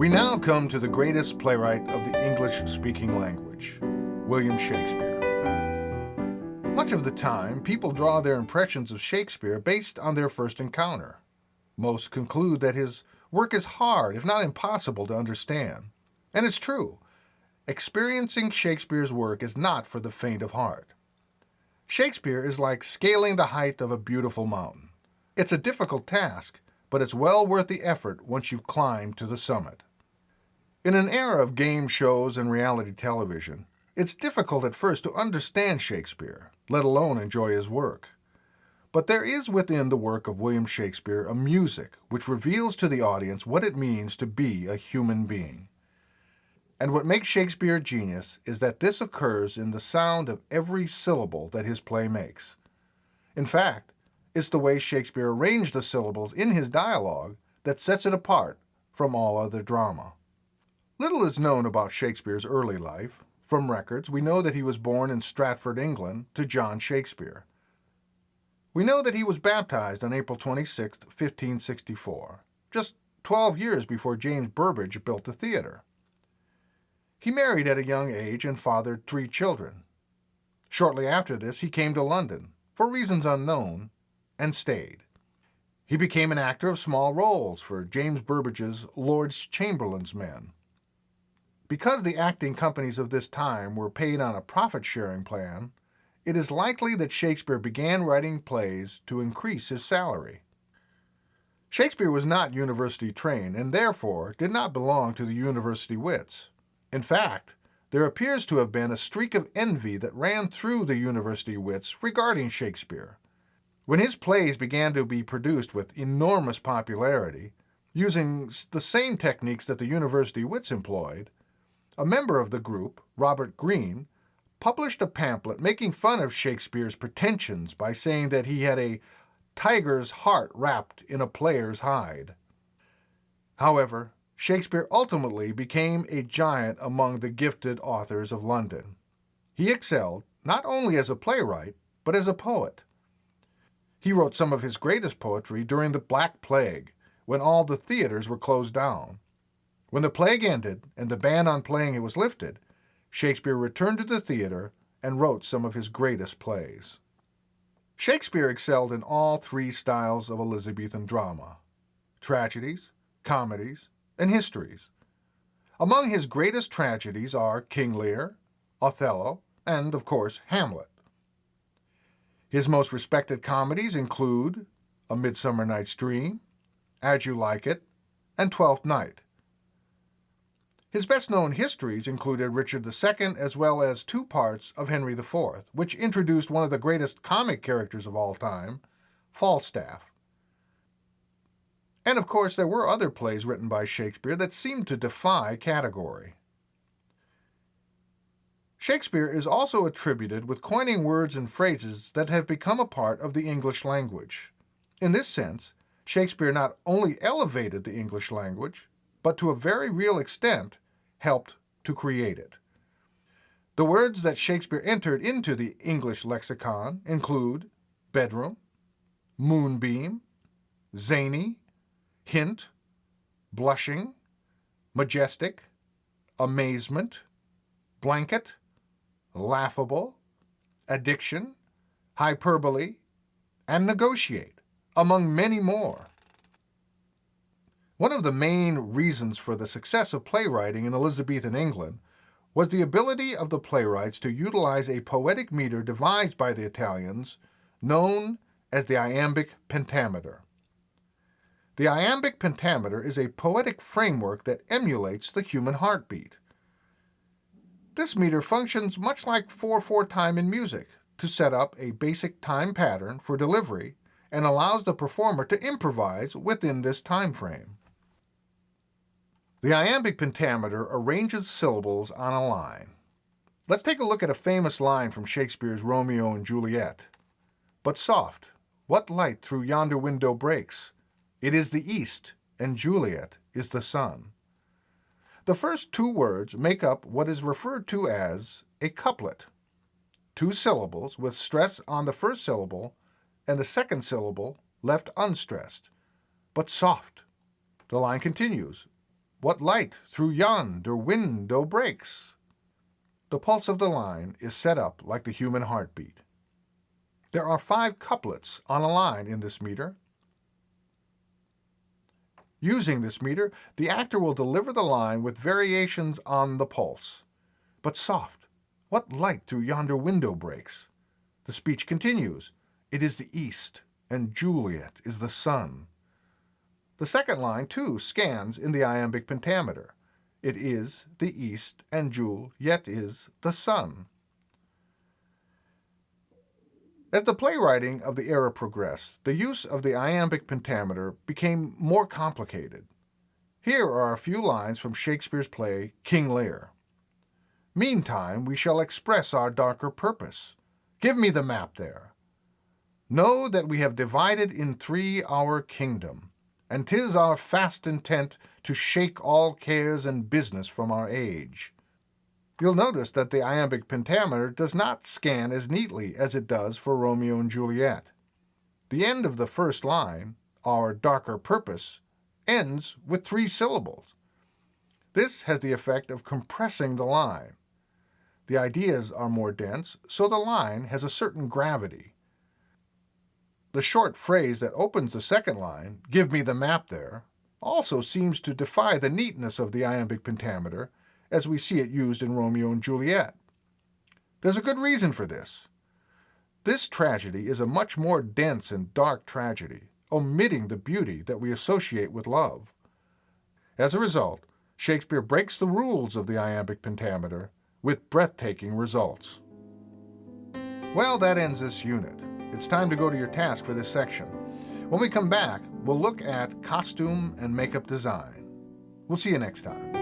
We now come to the greatest playwright of the English-speaking language, William Shakespeare. Much of the time, people draw their impressions of Shakespeare based on their first encounter. Most conclude that his work is hard, if not impossible, to understand. And it's true. Experiencing Shakespeare's work is not for the faint of heart. Shakespeare is like scaling the height of a beautiful mountain. It's a difficult task, but it's well worth the effort once you've climbed to the summit. In an era of game shows and reality television, it's difficult at first to understand Shakespeare, let alone enjoy his work. But there is within the work of William Shakespeare a music which reveals to the audience what it means to be a human being. And what makes Shakespeare a genius is that this occurs in the sound of every syllable that his play makes. In fact, it's the way Shakespeare arranged the syllables in his dialogue that sets it apart from all other drama. Little is known about Shakespeare's early life. From records, we know that he was born in Stratford, England, to John Shakespeare. We know that he was baptized on April 26, 1564, just 12 years before James Burbage built the theater. He married at a young age and fathered 3 children. Shortly after this, he came to London, for reasons unknown, and stayed. He became an actor of small roles for James Burbage's Lord Chamberlain's Men. Because the acting companies of this time were paid on a profit-sharing plan, it is likely that Shakespeare began writing plays to increase his salary. Shakespeare was not university trained and therefore did not belong to the university wits. In fact, there appears to have been a streak of envy that ran through the university wits regarding Shakespeare. When his plays began to be produced with enormous popularity, using the same techniques that the university wits employed, a member of the group, Robert Greene, published a pamphlet making fun of Shakespeare's pretensions by saying that he had a tiger's heart wrapped in a player's hide. However, Shakespeare ultimately became a giant among the gifted authors of London. He excelled not only as a playwright, but as a poet. He wrote some of his greatest poetry during the Black Plague, when all the theaters were closed down. When the plague ended and the ban on playing it was lifted, Shakespeare returned to the theater and wrote some of his greatest plays. Shakespeare excelled in all 3 styles of Elizabethan drama: tragedies, comedies, and histories. Among his greatest tragedies are King Lear, Othello, and, of course, Hamlet. His most respected comedies include A Midsummer Night's Dream, As You Like It, and Twelfth Night. His best-known histories included Richard II as well as 2 parts of Henry IV, which introduced one of the greatest comic characters of all time, Falstaff. And of course, there were other plays written by Shakespeare that seemed to defy category. Shakespeare is also attributed with coining words and phrases that have become a part of the English language. In this sense, Shakespeare not only elevated the English language, but to a very real extent helped to create it. The words that Shakespeare entered into the English lexicon include bedroom, moonbeam, zany, hint, blushing, majestic, amazement, blanket, laughable, addiction, hyperbole, and negotiate, among many more. One of the main reasons for the success of playwriting in Elizabethan England was the ability of the playwrights to utilize a poetic meter devised by the Italians known as the Iambic Pentameter. The Iambic Pentameter is a poetic framework that emulates the human heartbeat. This meter functions much like 4/4 time in music to set up a basic time pattern for delivery and allows the performer to improvise within this time frame. The Iambic Pentameter arranges syllables on a line. Let's take a look at a famous line from Shakespeare's Romeo and Juliet. "But soft, what light through yonder window breaks? It is the east, and Juliet is the sun." The first 2 words make up what is referred to as a couplet. 2 syllables with stress on the first syllable and the second syllable left unstressed. But soft. The line continues. What light through yonder window breaks? The pulse of the line is set up like the human heartbeat. There are 5 couplets on a line in this meter. Using this meter, the actor will deliver the line with variations on the pulse. But soft, what light through yonder window breaks? The speech continues. It is the east, and Juliet is the sun. The second line, too, scans in the iambic pentameter. It is the east, and Juliet is the sun. As the playwriting of the era progressed, the use of the iambic pentameter became more complicated. Here are a few lines from Shakespeare's play King Lear. Meantime, we shall express our darker purpose. Give me the map there. Know that we have divided in 3 our kingdom, and 'tis our fast intent to shake all cares and business from our age. You'll notice that the iambic pentameter does not scan as neatly as it does for Romeo and Juliet. The end of the first line, our darker purpose, ends with 3 syllables. This has the effect of compressing the line. The ideas are more dense, so the line has a certain gravity. The short phrase that opens the second line, give me the map there, also seems to defy the neatness of the iambic pentameter as we see it used in Romeo and Juliet. There's a good reason for this. This tragedy is a much more dense and dark tragedy, omitting the beauty that we associate with love. As a result, Shakespeare breaks the rules of the iambic pentameter with breathtaking results. Well, that ends this unit. It's time to go to your task for this section. When we come back, we'll look at costume and makeup design. We'll see you next time.